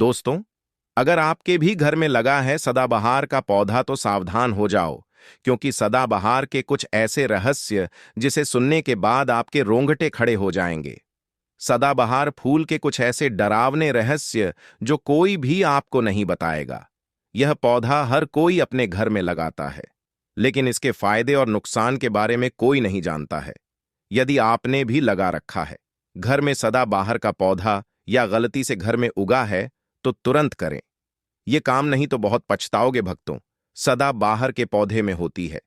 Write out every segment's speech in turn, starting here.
दोस्तों, अगर आपके भी घर में लगा है सदाबहार का पौधा तो सावधान हो जाओ, क्योंकि सदाबहार के कुछ ऐसे रहस्य जिसे सुनने के बाद आपके रोंगटे खड़े हो जाएंगे। सदाबहार फूल के कुछ ऐसे डरावने रहस्य जो कोई भी आपको नहीं बताएगा। यह पौधा हर कोई अपने घर में लगाता है, लेकिन इसके फायदे और नुकसान के बारे में कोई नहीं जानता है। यदि आपने भी लगा रखा है, घर में सदाबहार का पौधा या गलती से घर में उगा है, तो तुरंत करें। ये काम नहीं तो बहुत पछताओगे भक्तों। सदाबहार के पौधे में होती है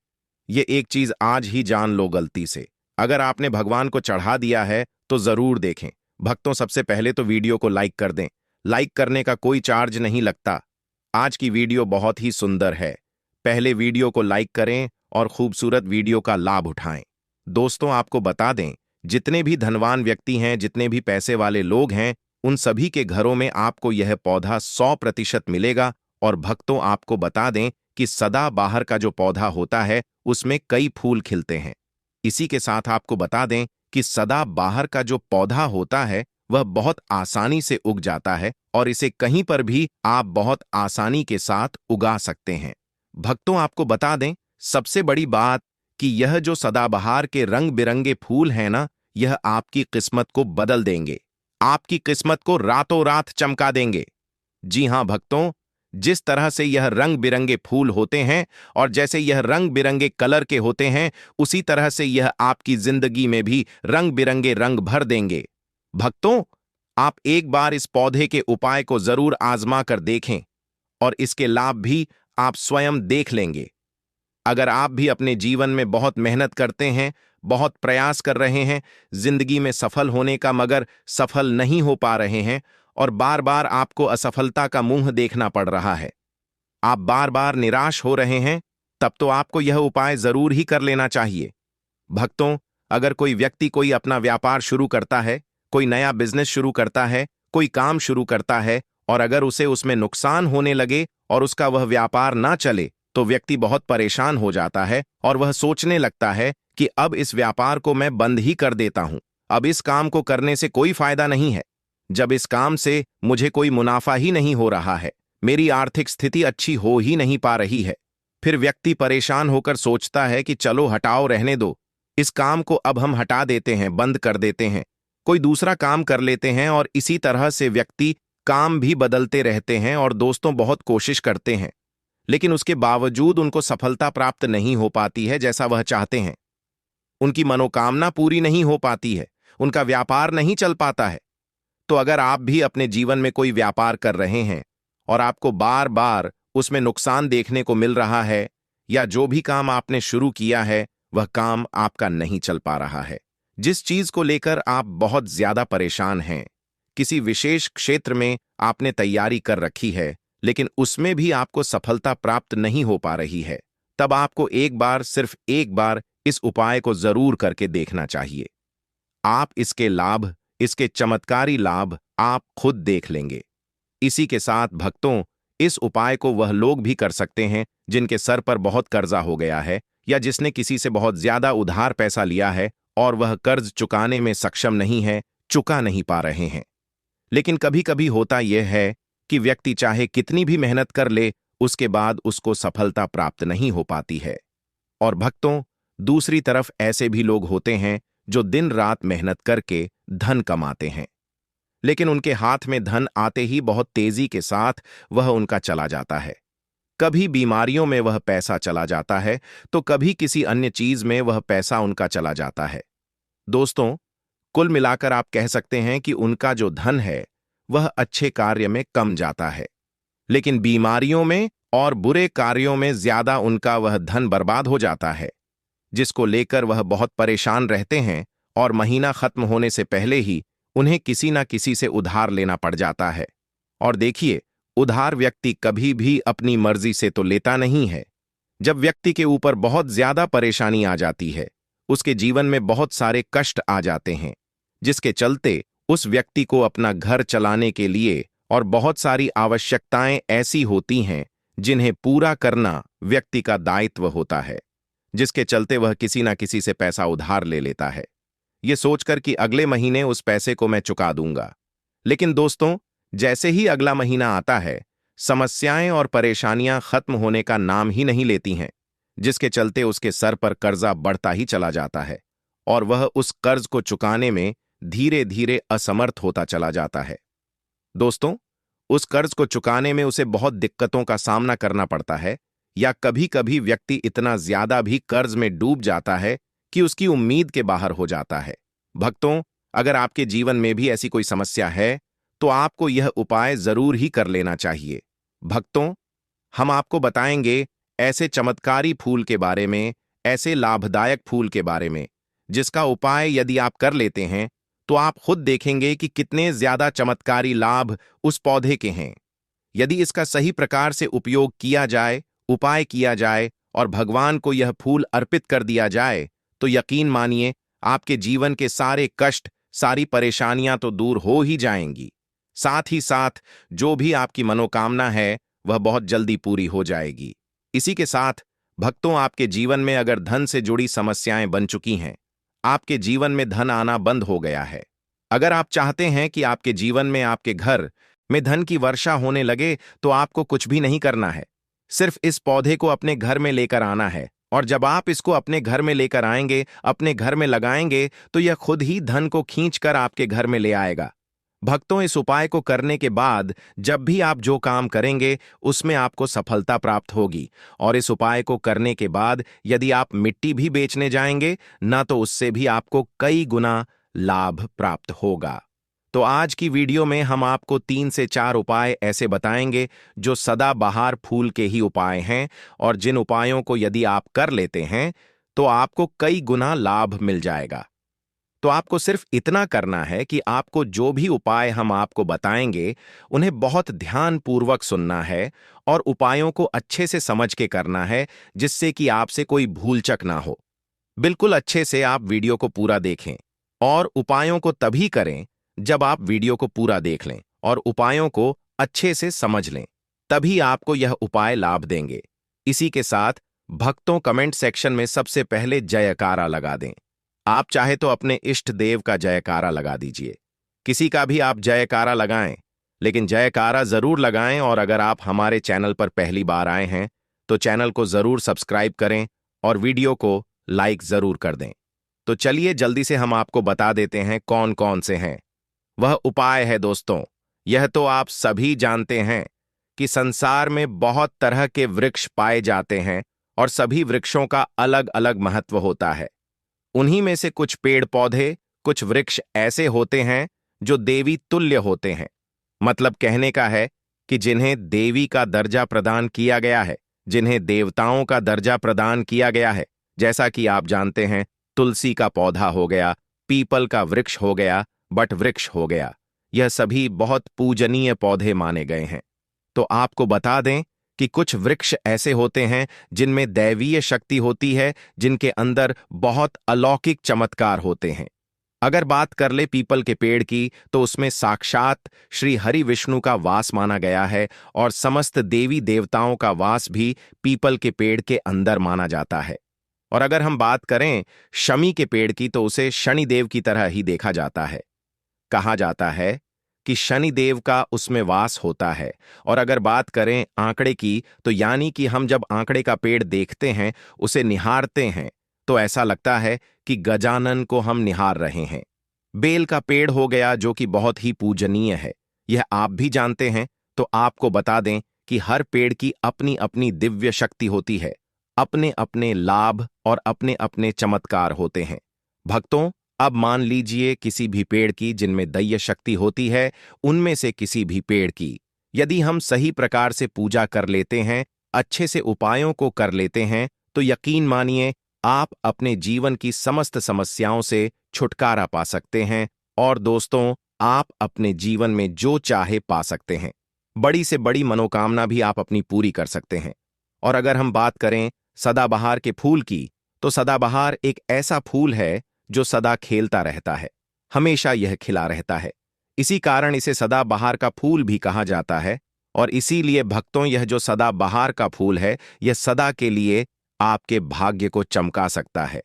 ये एक चीज, आज ही जान लो गलती से। अगर आपने भगवान को चढ़ा दिया है तो जरूर देखें। भक्तों, सबसे पहले तो वीडियो को लाइक कर दें। लाइक करने का कोई चार्ज नहीं लगता। आज की वीडियो बहुत ही सुंदर है। पहले वीडियो को लाइक करें और खूबसूरत वीडियो का लाभ उठाएं। दोस्तों, आपको बता दें, जितने भी धनवान व्यक्ति हैं, जितने भी पैसे वाले लोग हैं, उन सभी के घरों में आपको यह पौधा 100% मिलेगा। और भक्तों, आपको बता दें कि सदाबहार का जो पौधा होता है उसमें कई फूल खिलते हैं। इसी के साथ आपको बता दें कि सदाबहार का जो पौधा होता है वह बहुत आसानी से उग जाता है और इसे कहीं पर भी आप बहुत आसानी के साथ उगा सकते हैं। भक्तों, आपको बता दें, सबसे बड़ी बात कि यह जो सदाबहार के रंग बिरंगे फूल हैं ना, यह आपकी किस्मत को बदल देंगे। आपकी किस्मत को रातों रात चमका देंगे। जी हां भक्तों, जिस तरह से यह रंग बिरंगे फूल होते हैं और जैसे यह रंग बिरंगे कलर के होते हैं, उसी तरह से यह आपकी जिंदगी में भी रंग बिरंगे रंग भर देंगे। भक्तों, आप एक बार इस पौधे के उपाय को जरूर आजमा कर देखें और इसके लाभ भी आप स्वयं देख लेंगे। अगर आप भी अपने जीवन में बहुत मेहनत करते हैं, बहुत प्रयास कर रहे हैं जिंदगी में सफल होने का, मगर सफल नहीं हो पा रहे हैं और बार बार आपको असफलता का मुंह देखना पड़ रहा है, आप बार बार निराश हो रहे हैं, तब तो आपको यह उपाय जरूर ही कर लेना चाहिए। भक्तों, अगर कोई व्यक्ति कोई अपना व्यापार शुरू करता है, कोई नया बिजनेस शुरू करता है, कोई काम शुरू करता है और अगर उसे उसमें नुकसान होने लगे और उसका वह व्यापार ना चले, तो व्यक्ति बहुत परेशान हो जाता है और वह सोचने लगता है कि अब इस व्यापार को मैं बंद ही कर देता हूं। अब इस काम को करने से कोई फायदा नहीं है। जब इस काम से मुझे कोई मुनाफा ही नहीं हो रहा है, मेरी आर्थिक स्थिति अच्छी हो ही नहीं पा रही है, फिर व्यक्ति परेशान होकर सोचता है कि चलो हटाओ, रहने दो, इस काम को अब हम हटा देते हैं, बंद कर देते हैं, कोई दूसरा काम कर लेते हैं। और इसी तरह से व्यक्ति काम भी बदलते रहते हैं और दोस्तों बहुत कोशिश करते हैं, लेकिन उसके बावजूद उनको सफलता प्राप्त नहीं हो पाती है जैसा वह चाहते हैं। उनकी मनोकामना पूरी नहीं हो पाती है, उनका व्यापार नहीं चल पाता है। तो अगर आप भी अपने जीवन में कोई व्यापार कर रहे हैं और आपको बार बार उसमें नुकसान देखने को मिल रहा है, या जो भी काम आपने शुरू किया है वह काम आपका नहीं चल पा रहा है, जिस चीज को लेकर आप बहुत ज्यादा परेशान हैं, किसी विशेष क्षेत्र में आपने तैयारी कर रखी है लेकिन उसमें भी आपको सफलता प्राप्त नहीं हो पा रही है, तब आपको एक बार, सिर्फ एक बार इस उपाय को जरूर करके देखना चाहिए। आप इसके लाभ, इसके चमत्कारी लाभ आप खुद देख लेंगे। इसी के साथ भक्तों, इस उपाय को वह लोग भी कर सकते हैं जिनके सर पर बहुत कर्जा हो गया है, या जिसने किसी से बहुत ज्यादा उधार पैसा लिया है और वह कर्ज चुकाने में सक्षम नहीं है, चुका नहीं पा रहे हैं। लेकिन कभी कभी होता यह है कि व्यक्ति चाहे कितनी भी मेहनत कर ले, उसके बाद उसको सफलता प्राप्त नहीं हो पाती है। और भक्तों, दूसरी तरफ ऐसे भी लोग होते हैं जो दिन रात मेहनत करके धन कमाते हैं, लेकिन उनके हाथ में धन आते ही बहुत तेजी के साथ वह उनका चला जाता है। कभी बीमारियों में वह पैसा चला जाता है, तो कभी किसी अन्य चीज में वह पैसा उनका चला जाता है। दोस्तों, कुल मिलाकर आप कह सकते हैं कि उनका जो धन है वह अच्छे कार्य में कम जाता है, लेकिन बीमारियों में और बुरे कार्यों में ज्यादा उनका वह धन बर्बाद हो जाता है, जिसको लेकर वह बहुत परेशान रहते हैं और महीना खत्म होने से पहले ही उन्हें किसी ना किसी से उधार लेना पड़ जाता है। और देखिए, उधार व्यक्ति कभी भी अपनी मर्जी से तो लेता नहीं है। जब व्यक्ति के ऊपर बहुत ज्यादा परेशानी आ जाती है, उसके जीवन में बहुत सारे कष्ट आ जाते हैं, जिसके चलते उस व्यक्ति को अपना घर चलाने के लिए और बहुत सारी आवश्यकताएं ऐसी होती हैं जिन्हें पूरा करना व्यक्ति का दायित्व होता है, जिसके चलते वह किसी ना किसी से पैसा उधार ले लेता है, ये सोचकर कि अगले महीने उस पैसे को मैं चुका दूंगा। लेकिन दोस्तों, जैसे ही अगला महीना आता है, समस्याएं और परेशानियां खत्म होने का नाम ही नहीं लेती हैं, जिसके चलते उसके सर पर कर्जा बढ़ता ही चला जाता है और वह उस कर्ज को चुकाने में धीरे धीरे असमर्थ होता चला जाता है। दोस्तों, उस कर्ज को चुकाने में उसे बहुत दिक्कतों का सामना करना पड़ता है, या कभी कभी व्यक्ति इतना ज्यादा भी कर्ज में डूब जाता है कि उसकी उम्मीद के बाहर हो जाता है। भक्तों, अगर आपके जीवन में भी ऐसी कोई समस्या है, तो आपको यह उपाय जरूर ही कर लेना चाहिए। भक्तों, हम आपको बताएंगे ऐसे चमत्कारी फूल के बारे में, ऐसे लाभदायक फूल के बारे में, जिसका उपाय यदि आप कर लेते हैं तो आप खुद देखेंगे कि कितने ज्यादा चमत्कारी लाभ उस पौधे के हैं। यदि इसका सही प्रकार से उपयोग किया जाए, उपाय किया जाए और भगवान को यह फूल अर्पित कर दिया जाए, तो यकीन मानिए आपके जीवन के सारे कष्ट, सारी परेशानियां तो दूर हो ही जाएंगी। साथ ही साथ जो भी आपकी मनोकामना है वह बहुत जल्दी पूरी हो जाएगी। इसी के साथ भक्तों, आपके जीवन में अगर धन से जुड़ी समस्याएं बन चुकी हैं, आपके जीवन में धन आना बंद हो गया है, अगर आप चाहते हैं कि आपके जीवन में, आपके घर में धन की वर्षा होने लगे, तो आपको कुछ भी नहीं करना है। सिर्फ इस पौधे को अपने घर में लेकर आना है, और जब आप इसको अपने घर में लेकर आएंगे, अपने घर में लगाएंगे, तो यह खुद ही धन को खींचकर आपके घर में ले आएगा। भक्तों, इस उपाय को करने के बाद जब भी आप जो काम करेंगे उसमें आपको सफलता प्राप्त होगी, और इस उपाय को करने के बाद यदि आप मिट्टी भी बेचने जाएंगे ना, तो उससे भी आपको कई गुना लाभ प्राप्त होगा। तो आज की वीडियो में हम आपको 3 से 4 उपाय ऐसे बताएंगे जो सदाबहार फूल के ही उपाय हैं, और जिन उपायों को यदि आप कर लेते हैं तो आपको कई गुना लाभ मिल जाएगा। तो आपको सिर्फ इतना करना है कि आपको जो भी उपाय हम आपको बताएंगे उन्हें बहुत ध्यानपूर्वक सुनना है और उपायों को अच्छे से समझ के करना है, जिससे कि आपसे कोई भूलचक ना हो। बिल्कुल अच्छे से आप वीडियो को पूरा देखें, और उपायों को तभी करें जब आप वीडियो को पूरा देख लें और उपायों को अच्छे से समझ लें, तभी आपको यह उपाय लाभ देंगे। इसी के साथ भक्तों, कमेंट सेक्शन में सबसे पहले जयकारा लगा दें। आप चाहे तो अपने इष्ट देव का जयकारा लगा दीजिए, किसी का भी आप जयकारा लगाएं, लेकिन जयकारा जरूर लगाएं। और अगर आप हमारे चैनल पर पहली बार आए हैं तो चैनल को जरूर सब्सक्राइब करें और वीडियो को लाइक जरूर कर दें। तो चलिए जल्दी से हम आपको बता देते हैं कौन कौन से हैं। वह उपाय है दोस्तों, यह तो आप सभी जानते हैं कि संसार में बहुत तरह के वृक्ष पाए जाते हैं और सभी वृक्षों का अलग अलग महत्व होता है। उन्हीं में से कुछ पेड़ पौधे, कुछ वृक्ष ऐसे होते हैं जो देवी तुल्य होते हैं। मतलब कहने का है कि जिन्हें देवी का दर्जा प्रदान किया गया है, जिन्हें देवताओं का दर्जा प्रदान किया गया है। जैसा कि आप जानते हैं, तुलसी का पौधा हो गया, पीपल का वृक्ष हो गया, बट वृक्ष हो गया, यह सभी बहुत पूजनीय पौधे माने गए हैं। तो आपको बता दें कि कुछ वृक्ष ऐसे होते हैं जिनमें दैवीय शक्ति होती है, जिनके अंदर बहुत अलौकिक चमत्कार होते हैं। अगर बात कर ले पीपल के पेड़ की, तो उसमें साक्षात श्री हरि विष्णु का वास माना गया है, और समस्त देवी देवताओं का वास भी पीपल के पेड़ के अंदर माना जाता है। और अगर हम बात करें शमी के पेड़ की, तो उसे शनिदेव की तरह ही देखा जाता है। कहा जाता है कि शनिदेव का उसमें वास होता है। और अगर बात करें आंकड़े की, तो यानी कि हम जब आंकड़े का पेड़ देखते हैं, उसे निहारते हैं, तो ऐसा लगता है कि गजानन को हम निहार रहे हैं। बेल का पेड़ हो गया, जो कि बहुत ही पूजनीय है, यह आप भी जानते हैं। तो आपको बता दें कि हर पेड़ की अपनी अपनी दिव्य शक्ति होती है, अपने अपने लाभ और अपने अपने चमत्कार होते हैं। भक्तों, अब मान लीजिए किसी भी पेड़ की जिनमें दैवीय शक्ति होती है, उनमें से किसी भी पेड़ की यदि हम सही प्रकार से पूजा कर लेते हैं, अच्छे से उपायों को कर लेते हैं, तो यकीन मानिए आप अपने जीवन की समस्त समस्याओं से छुटकारा पा सकते हैं। और दोस्तों, आप अपने जीवन में जो चाहे पा सकते हैं। बड़ी से बड़ी मनोकामना भी आप अपनी पूरी कर सकते हैं। और अगर हम बात करें सदाबहार के फूल की, तो सदाबहार एक ऐसा फूल है जो सदा खेलता रहता है, हमेशा यह खिला रहता है। इसी कारण इसे सदाबहार का फूल भी कहा जाता है। और इसीलिए भक्तों, यह जो सदाबहार का फूल है, यह सदा के लिए आपके भाग्य को चमका सकता है,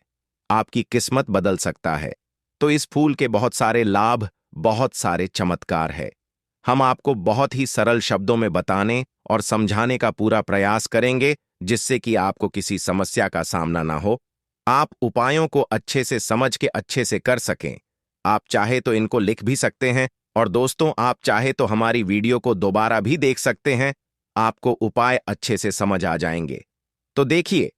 आपकी किस्मत बदल सकता है। तो इस फूल के बहुत सारे लाभ, बहुत सारे चमत्कार है। हम आपको बहुत ही सरल शब्दों में बताने और समझाने का पूरा प्रयास करेंगे, जिससे कि आपको किसी समस्या का सामना ना हो। आप उपायों को अच्छे से समझ के अच्छे से कर सकें। आप चाहे तो इनको लिख भी सकते हैं, और दोस्तों, आप चाहे तो हमारी वीडियो को दोबारा भी देख सकते हैं। आपको उपाय अच्छे से समझ आ जाएंगे। तो देखिए,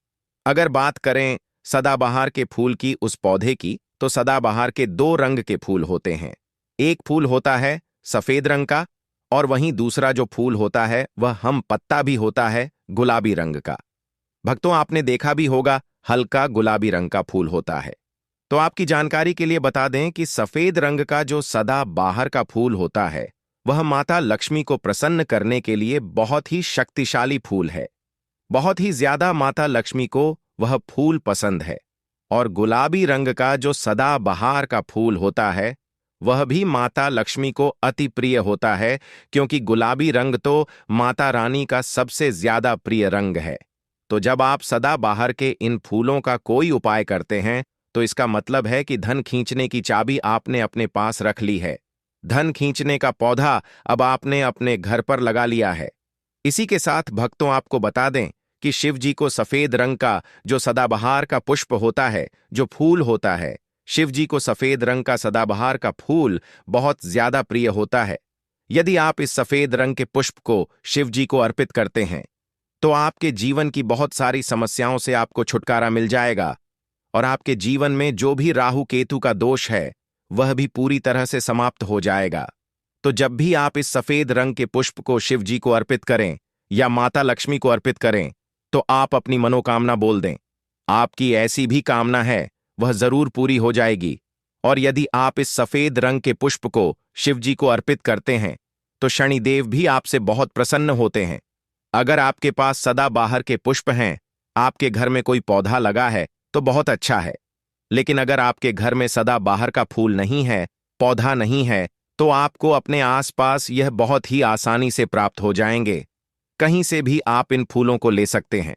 अगर बात करें सदाबहार के फूल की, उस पौधे की, तो सदाबहार के दो रंग के फूल होते हैं। एक फूल होता है सफेद रंग का, और वहीं दूसरा जो फूल होता है वह हम पत्ता भी होता है गुलाबी रंग का। भक्तों, आपने देखा भी होगा, हल्का गुलाबी रंग का फूल होता है। तो आपकी जानकारी के लिए बता दें कि सफेद रंग का जो सदाबहार का फूल होता है, वह माता लक्ष्मी को प्रसन्न करने के लिए बहुत ही शक्तिशाली फूल है। बहुत ही ज्यादा माता लक्ष्मी को वह फूल पसंद है। और गुलाबी रंग का जो सदाबहार का फूल होता है, वह भी माता लक्ष्मी को अति प्रिय होता है, क्योंकि गुलाबी रंग तो माता रानी का सबसे ज्यादा प्रिय रंग है। तो जब आप सदाबहार के इन फूलों का कोई उपाय करते हैं, तो इसका मतलब है कि धन खींचने की चाबी आपने अपने पास रख ली है। धन खींचने का पौधा अब आपने अपने घर पर लगा लिया है। इसी के साथ भक्तों, आपको बता दें कि शिव जी को सफेद रंग का जो सदाबहार का पुष्प होता है, जो फूल होता है, शिव जी को सफेद रंग का सदाबहार का फूल बहुत ज्यादा प्रिय होता है। यदि आप इस सफेद रंग के पुष्प को शिव जी को अर्पित करते हैं, तो आपके जीवन की बहुत सारी समस्याओं से आपको छुटकारा मिल जाएगा, और आपके जीवन में जो भी राहु केतु का दोष है, वह भी पूरी तरह से समाप्त हो जाएगा। तो जब भी आप इस सफेद रंग के पुष्प को शिव जी को अर्पित करें या माता लक्ष्मी को अर्पित करें, तो आप अपनी मनोकामना बोल दें। आपकी ऐसी भी कामना है, वह जरूर पूरी हो जाएगी। और यदि आप इस सफेद रंग के पुष्प को शिव जी को अर्पित करते हैं, तो शनिदेव भी आपसे बहुत प्रसन्न होते हैं। अगर आपके पास सदाबहार के पुष्प हैं, आपके घर में कोई पौधा लगा है, तो बहुत अच्छा है। लेकिन अगर आपके घर में सदाबहार का फूल नहीं है, पौधा नहीं है, तो आपको अपने आसपास यह बहुत ही आसानी से प्राप्त हो जाएंगे। कहीं से भी आप इन फूलों को ले सकते हैं।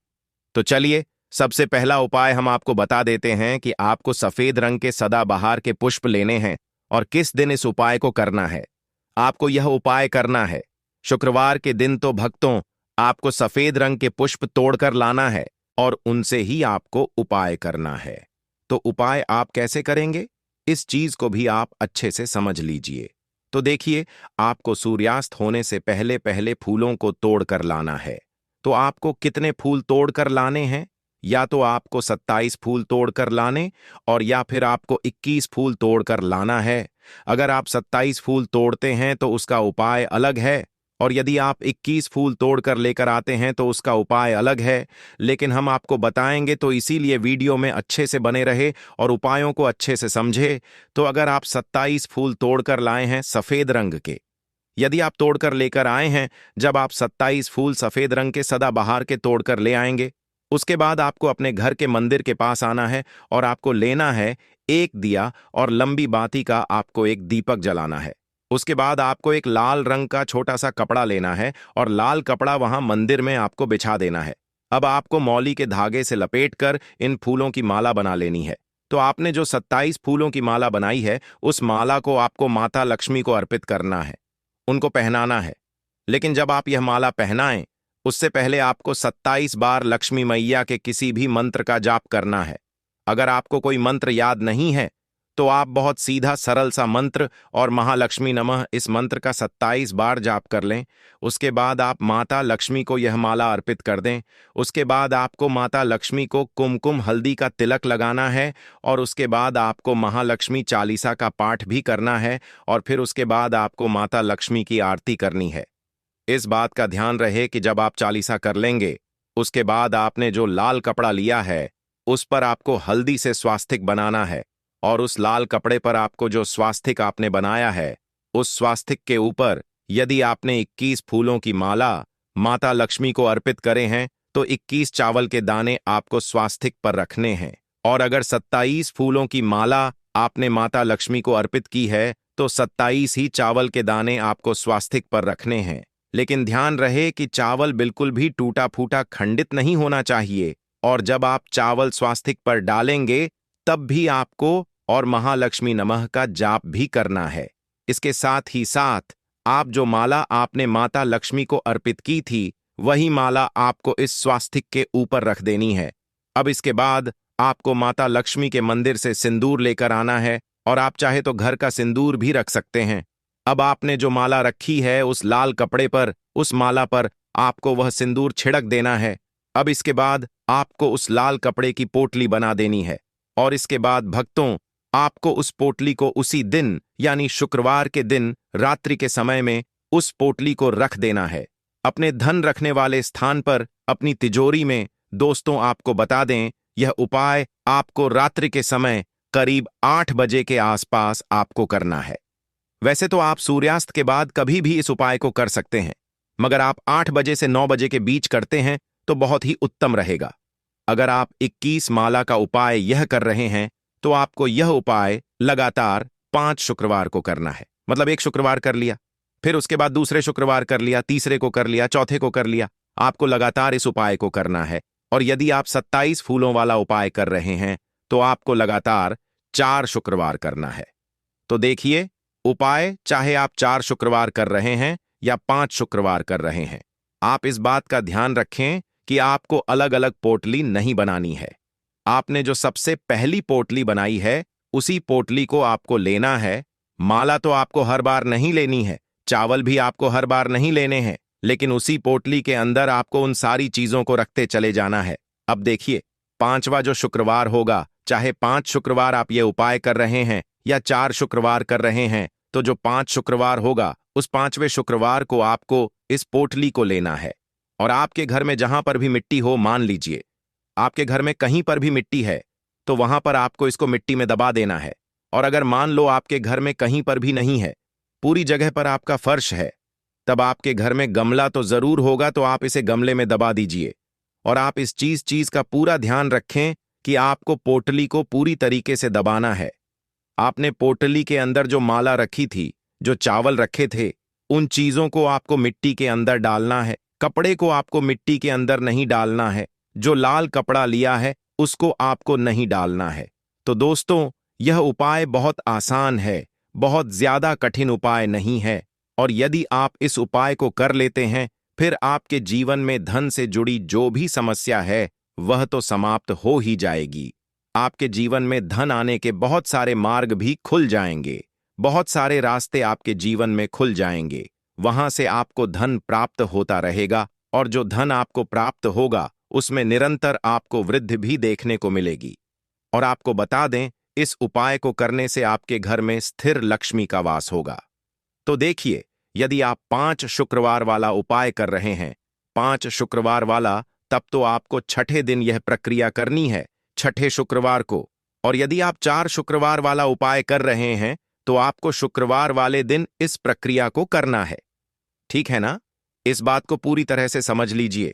तो चलिए, सबसे पहला उपाय हम आपको बता देते हैं कि आपको सफेद रंग के सदाबहार के पुष्प लेने हैं और किस दिन इस उपाय को करना है। आपको यह उपाय करना है शुक्रवार के दिन। तो भक्तों, आपको सफेद रंग के पुष्प तोड़कर लाना है और उनसे ही आपको उपाय करना है। तो उपाय आप कैसे करेंगे, इस चीज को भी आप अच्छे से समझ लीजिए। तो देखिए, आपको सूर्यास्त होने से पहले पहले फूलों को तोड़कर लाना है। तो आपको कितने फूल तोड़कर लाने हैं? या तो आपको 27 फूल तोड़कर लाने, और या फिर आपको 21 फूल तोड़कर लाना है। अगर आप 27 फूल तोड़ते हैं तो उसका उपाय अलग है, और यदि आप 21 फूल तोड़कर लेकर आते हैं तो उसका उपाय अलग है। लेकिन हम आपको बताएंगे, तो इसीलिए वीडियो में अच्छे से बने रहे और उपायों को अच्छे से समझे। तो अगर आप 27 फूल तोड़कर लाए हैं सफेद रंग के, यदि आप तोड़कर लेकर आए हैं, जब आप 27 फूल सफेद रंग के सदाबहार के तोड़कर ले आएंगे, उसके बाद आपको अपने घर के मंदिर के पास आना है और आपको लेना है एक दिया, और लंबी बाती का आपको एक दीपक जलाना है। उसके बाद आपको एक लाल रंग का छोटा सा कपड़ा लेना है और लाल कपड़ा वहां मंदिर में आपको बिछा देना है। अब आपको मौली के धागे से लपेटकर इन फूलों की माला बना लेनी है। तो आपने जो 27 फूलों की माला बनाई है, उस माला को आपको माता लक्ष्मी को अर्पित करना है, उनको पहनाना है। लेकिन जब आप यह माला पहनाएं, उससे पहले आपको 27 बार लक्ष्मी मैया के किसी भी मंत्र का जाप करना है। अगर आपको कोई मंत्र याद नहीं है, तो आप बहुत सीधा सरल सा मंत्र और महालक्ष्मी नमः इस मंत्र का 27 बार जाप कर लें। उसके बाद आप माता लक्ष्मी को यह माला अर्पित कर दें। उसके बाद आपको माता लक्ष्मी को कुमकुम हल्दी का तिलक लगाना है, और उसके बाद आपको महालक्ष्मी चालीसा का पाठ भी करना है, और फिर उसके बाद आपको माता लक्ष्मी की आरती करनी है। इस बात का ध्यान रहे कि जब आप चालीसा कर लेंगे, उसके बाद आपने जो लाल कपड़ा लिया है, उस पर आपको हल्दी से स्वास्तिक बनाना है, और उस लाल कपड़े पर आपको जो स्वास्तिक आपने बनाया है, उस स्वास्तिक के ऊपर यदि आपने 21 फूलों की माला माता लक्ष्मी को अर्पित करे हैं, तो 21 चावल के दाने आपको स्वास्तिक पर रखने हैं। और अगर 27 फूलों की माला आपने माता लक्ष्मी को अर्पित की है, तो 27 ही चावल के दाने आपको स्वास्तिक पर रखने हैं। लेकिन ध्यान रहे कि चावल बिल्कुल भी टूटा फूटा खंडित नहीं होना चाहिए, और जब आप चावल स्वास्तिक पर डालेंगे, तब भी आपको और महालक्ष्मी नमः का जाप भी करना है। इसके साथ ही साथ आप जो माला आपने माता लक्ष्मी को अर्पित की थी, वही माला आपको इस स्वास्तिक के ऊपर रख देनी है। अब इसके बाद आपको माता लक्ष्मी के मंदिर से सिंदूर लेकर आना है, और आप चाहे तो घर का सिंदूर भी रख सकते हैं। अब आपने जो माला रखी है उस लाल कपड़े पर, उस माला पर आपको वह सिंदूर छिड़क देना है। अब इसके बाद आपको उस लाल कपड़े की पोटली बना देनी है, और इसके बाद भक्तों, आपको उस पोटली को उसी दिन यानी शुक्रवार के दिन रात्रि के समय में उस पोटली को रख देना है अपने धन रखने वाले स्थान पर, अपनी तिजोरी में। दोस्तों, आपको बता दें, यह उपाय आपको रात्रि के समय करीब 8 बजे के आसपास आपको करना है। वैसे तो आप सूर्यास्त के बाद कभी भी इस उपाय को कर सकते हैं, मगर आप 8 बजे से 9 बजे के बीच करते हैं तो बहुत ही उत्तम रहेगा। अगर आप 21 माला का उपाय यह कर रहे हैं तो आपको यह उपाय लगातार 5 शुक्रवार को करना है। मतलब एक शुक्रवार कर लिया, फिर उसके बाद दूसरे शुक्रवार कर लिया, तीसरे को कर लिया, चौथे को कर लिया। आपको लगातार इस उपाय को करना है। और यदि आप 27 फूलों वाला उपाय कर रहे हैं तो आपको लगातार 4 शुक्रवार करना है। तो देखिए, उपाय चाहे आप 4 शुक्रवार कर रहे हैं या 5 शुक्रवार कर रहे हैं, आप इस बात का ध्यान रखें कि आपको अलग अलग पोटली नहीं बनानी है। आपने जो सबसे पहली पोटली बनाई है उसी पोटली को आपको लेना है। माला तो आपको हर बार नहीं लेनी है, चावल भी आपको हर बार नहीं लेने हैं, लेकिन उसी पोटली के अंदर आपको उन सारी चीजों को रखते चले जाना है। अब देखिए, 5वां जो शुक्रवार होगा, चाहे 5 शुक्रवार आप ये उपाय कर रहे हैं या 4 शुक्रवार कर रहे हैं, तो जो 5 शुक्रवार होगा उस 5वें शुक्रवार को आपको इस पोटली को लेना है। और आपके घर में जहां पर भी मिट्टी हो, मान लीजिए आपके घर में कहीं पर भी मिट्टी है, तो वहां पर आपको इसको मिट्टी में दबा देना है। और अगर मान लो आपके घर में कहीं पर भी नहीं है, पूरी जगह पर आपका फर्श है, तब आपके घर में गमला तो जरूर होगा, तो आप इसे गमले में दबा दीजिए। और आप इस चीज का पूरा ध्यान रखें कि आपको पोटली को पूरी तरीके से दबाना है। आपने पोटली के अंदर जो माला रखी थी, जो चावल रखे थे, उन चीजों को आपको मिट्टी के अंदर डालना है। कपड़े को आपको मिट्टी के अंदर नहीं डालना है। जो लाल कपड़ा लिया है उसको आपको नहीं डालना है। तो दोस्तों, यह उपाय बहुत आसान है, बहुत ज्यादा कठिन उपाय नहीं है। और यदि आप इस उपाय को कर लेते हैं, फिर आपके जीवन में धन से जुड़ी जो भी समस्या है वह तो समाप्त हो ही जाएगी। आपके जीवन में धन आने के बहुत सारे मार्ग भी खुल जाएंगे, बहुत सारे रास्ते आपके जीवन में खुल जाएंगे। वहां से आपको धन प्राप्त होता रहेगा, और जो धन आपको प्राप्त होगा उसमें निरंतर आपको वृद्धि भी देखने को मिलेगी। और आपको बता दें, इस उपाय को करने से आपके घर में स्थिर लक्ष्मी का वास होगा। तो देखिए, यदि आप 5 शुक्रवार वाला उपाय कर रहे हैं, 5 शुक्रवार वाला, तब तो आपको छठे दिन यह प्रक्रिया करनी है, छठे शुक्रवार को। और यदि आप 4 शुक्रवार वाला उपाय कर रहे हैं तो आपको शुक्रवार वाले दिन इस प्रक्रिया को करना है। ठीक है ना? इस बात को पूरी तरह से समझ लीजिए।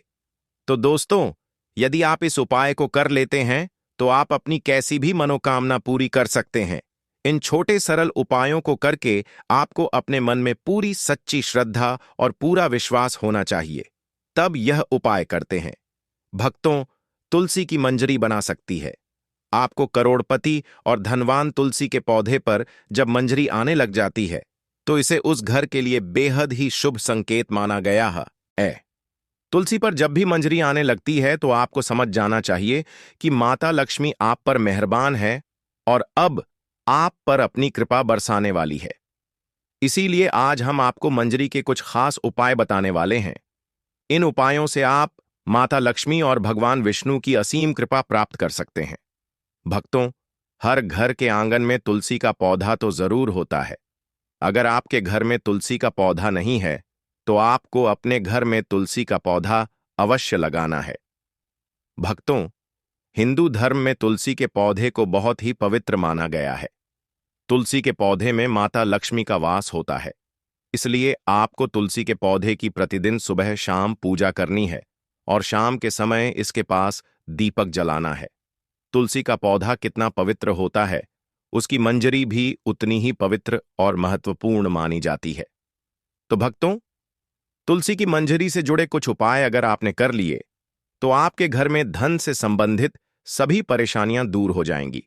तो दोस्तों, यदि आप इस उपाय को कर लेते हैं तो आप अपनी कैसी भी मनोकामना पूरी कर सकते हैं। इन छोटे सरल उपायों को करके आपको अपने मन में पूरी सच्ची श्रद्धा और पूरा विश्वास होना चाहिए, तब यह उपाय करते हैं। भक्तों, तुलसी की मंजरी बना सकती है। आपको करोड़पति और धनवान तुलसी के पौधे पर जब मंजरी आने लग जाती है तो इसे उस घर के लिए बेहद ही शुभ संकेत माना गया है। तुलसी पर जब भी मंजरी आने लगती है तो आपको समझ जाना चाहिए कि माता लक्ष्मी आप पर मेहरबान है और अब आप पर अपनी कृपा बरसाने वाली है। इसीलिए आज हम आपको मंजरी के कुछ खास उपाय बताने वाले हैं। इन उपायों से आप माता लक्ष्मी और भगवान विष्णु की असीम कृपा प्राप्त कर सकते हैं। भक्तों, हर घर के आंगन में तुलसी का पौधा तो जरूर होता है। अगर आपके घर में तुलसी का पौधा नहीं है तो आपको अपने घर में तुलसी का पौधा अवश्य लगाना है। भक्तों, हिंदू धर्म में तुलसी के पौधे को बहुत ही पवित्र माना गया है। तुलसी के पौधे में माता लक्ष्मी का वास होता है, इसलिए आपको तुलसी के पौधे की प्रतिदिन सुबह शाम पूजा करनी है और शाम के समय इसके पास दीपक जलाना है। तुलसी का पौधा कितना पवित्र होता है, उसकी मंजरी भी उतनी ही पवित्र और महत्वपूर्ण मानी जाती है। तो भक्तों, तुलसी की मंजरी से जुड़े कुछ उपाय अगर आपने कर लिए तो आपके घर में धन से संबंधित सभी परेशानियां दूर हो जाएंगी।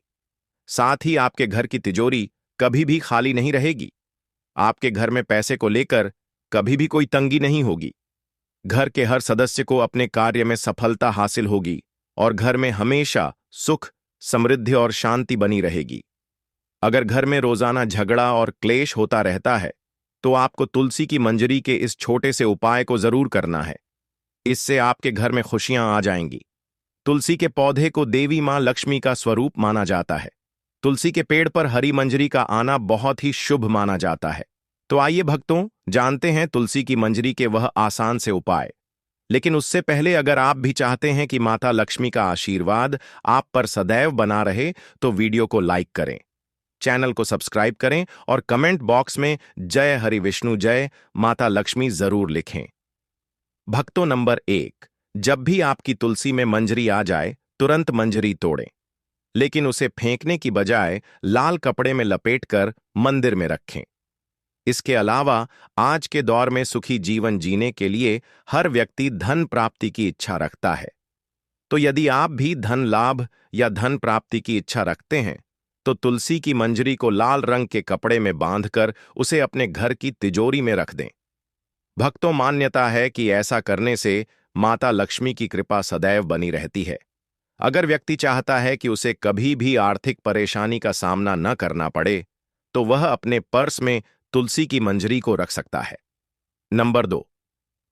साथ ही आपके घर की तिजोरी कभी भी खाली नहीं रहेगी। आपके घर में पैसे को लेकर कभी भी कोई तंगी नहीं होगी। घर के हर सदस्य को अपने कार्य में सफलता हासिल होगी और घर में हमेशा सुख, समृद्धि और शांति बनी रहेगी। अगर घर में रोजाना झगड़ा और क्लेश होता रहता है, तो आपको तुलसी की मंजरी के इस छोटे से उपाय को जरूर करना है। इससे आपके घर में खुशियां आ जाएंगी। तुलसी के पौधे को देवी मां लक्ष्मी का स्वरूप माना जाता है। तुलसी के पेड़ पर हरी मंजरी का आना बहुत ही शुभ माना जाता है। तो आइए भक्तों, जानते हैं तुलसी की मंजरी के वह आसान से उपाय। लेकिन उससे पहले अगर आप भी चाहते हैं कि माता लक्ष्मी का आशीर्वाद आप पर सदैव बना रहे, तो वीडियो को लाइक करें, चैनल को सब्सक्राइब करें और कमेंट बॉक्स में जय हरि विष्णु जय माता लक्ष्मी जरूर लिखें। भक्तों, नंबर 1, जब भी आपकी तुलसी में मंजरी आ जाए, तुरंत मंजरी तोड़ें, लेकिन उसे फेंकने की बजाय लाल कपड़े में लपेटकर मंदिर में रखें। इसके अलावा आज के दौर में सुखी जीवन जीने के लिए हर व्यक्ति धन प्राप्ति की इच्छा रखता है। तो यदि आप भी धन लाभ या धन प्राप्ति की इच्छा रखते हैं, तो तुलसी की मंजरी को लाल रंग के कपड़े में बांधकर उसे अपने घर की तिजोरी में रख दें। भक्तों, मान्यता है कि ऐसा करने से माता लक्ष्मी की कृपा सदैव बनी रहती है। अगर व्यक्ति चाहता है कि उसे कभी भी आर्थिक परेशानी का सामना न करना पड़े, तो वह अपने पर्स में तुलसी की मंजरी को रख सकता है। नंबर 2,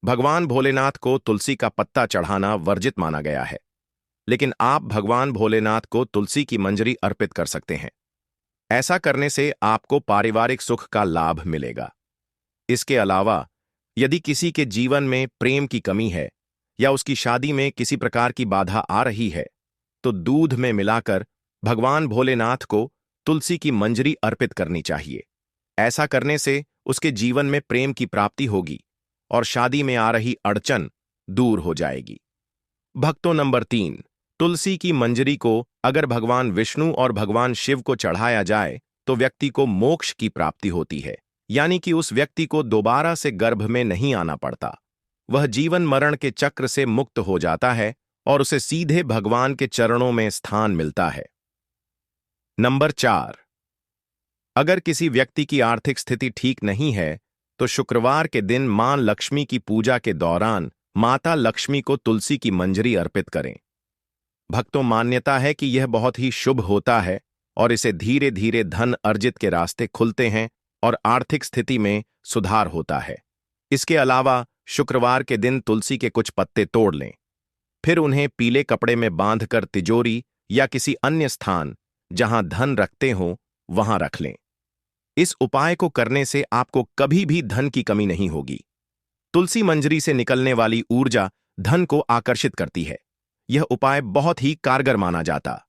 भगवान भोलेनाथ को तुलसी का पत्ता चढ़ाना वर्जित माना गया है, लेकिन आप भगवान भोलेनाथ को तुलसी की मंजरी अर्पित कर सकते हैं। ऐसा करने से आपको पारिवारिक सुख का लाभ मिलेगा। इसके अलावा यदि किसी के जीवन में प्रेम की कमी है या उसकी शादी में किसी प्रकार की बाधा आ रही है, तो दूध में मिलाकर भगवान भोलेनाथ को तुलसी की मंजरी अर्पित करनी चाहिए। ऐसा करने से उसके जीवन में प्रेम की प्राप्ति होगी और शादी में आ रही अड़चन दूर हो जाएगी। भक्तों, नंबर 3, तुलसी की मंजरी को अगर भगवान विष्णु और भगवान शिव को चढ़ाया जाए, तो व्यक्ति को मोक्ष की प्राप्ति होती है, यानी कि उस व्यक्ति को दोबारा से गर्भ में नहीं आना पड़ता। वह जीवन मरण के चक्र से मुक्त हो जाता है और उसे सीधे भगवान के चरणों में स्थान मिलता है। नंबर 4, अगर किसी व्यक्ति की आर्थिक स्थिति ठीक नहीं है, तो शुक्रवार के दिन मां लक्ष्मी की पूजा के दौरान माता लक्ष्मी को तुलसी की मंजरी अर्पित करें। भक्तों, मान्यता है कि यह बहुत ही शुभ होता है और इसे धीरे धीरे धन अर्जित के रास्ते खुलते हैं और आर्थिक स्थिति में सुधार होता है। इसके अलावा शुक्रवार के दिन तुलसी के कुछ पत्ते तोड़ लें, फिर उन्हें पीले कपड़े में बांधकर तिजोरी या किसी अन्य स्थान जहां धन रखते हो वहां रख लें। इस उपाय को करने से आपको कभी भी धन की कमी नहीं होगी। तुलसी मंजरी से निकलने वाली ऊर्जा धन को आकर्षित करती है। यह उपाय बहुत ही कारगर माना जाता।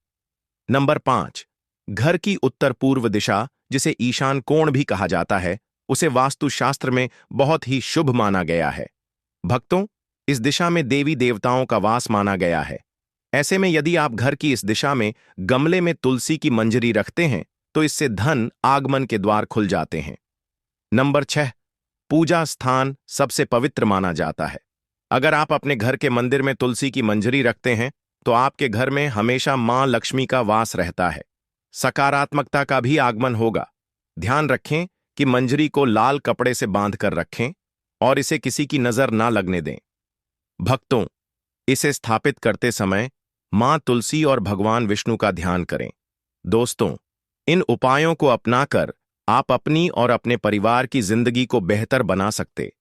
नंबर 5, घर की उत्तर पूर्व दिशा, जिसे ईशान कोण भी कहा जाता है, उसे वास्तुशास्त्र में बहुत ही शुभ माना गया है। भक्तों, इस दिशा में देवी देवताओं का वास माना गया है। ऐसे में यदि आप घर की इस दिशा में गमले में तुलसी की मंजरी रखते हैं, तो इससे धन आगमन के द्वार खुल जाते हैं। नंबर 6, पूजा स्थान सबसे पवित्र माना जाता है। अगर आप अपने घर के मंदिर में तुलसी की मंजरी रखते हैं, तो आपके घर में हमेशा मां लक्ष्मी का वास रहता है, सकारात्मकता का भी आगमन होगा। ध्यान रखें कि मंजरी को लाल कपड़े से बांधकर रखें और इसे किसी की नजर ना लगने दें। भक्तों, इसे स्थापित करते समय मां तुलसी और भगवान विष्णु का ध्यान करें। दोस्तों, इन उपायों को अपनाकर आप अपनी और अपने परिवार की जिंदगी को बेहतर बना सकते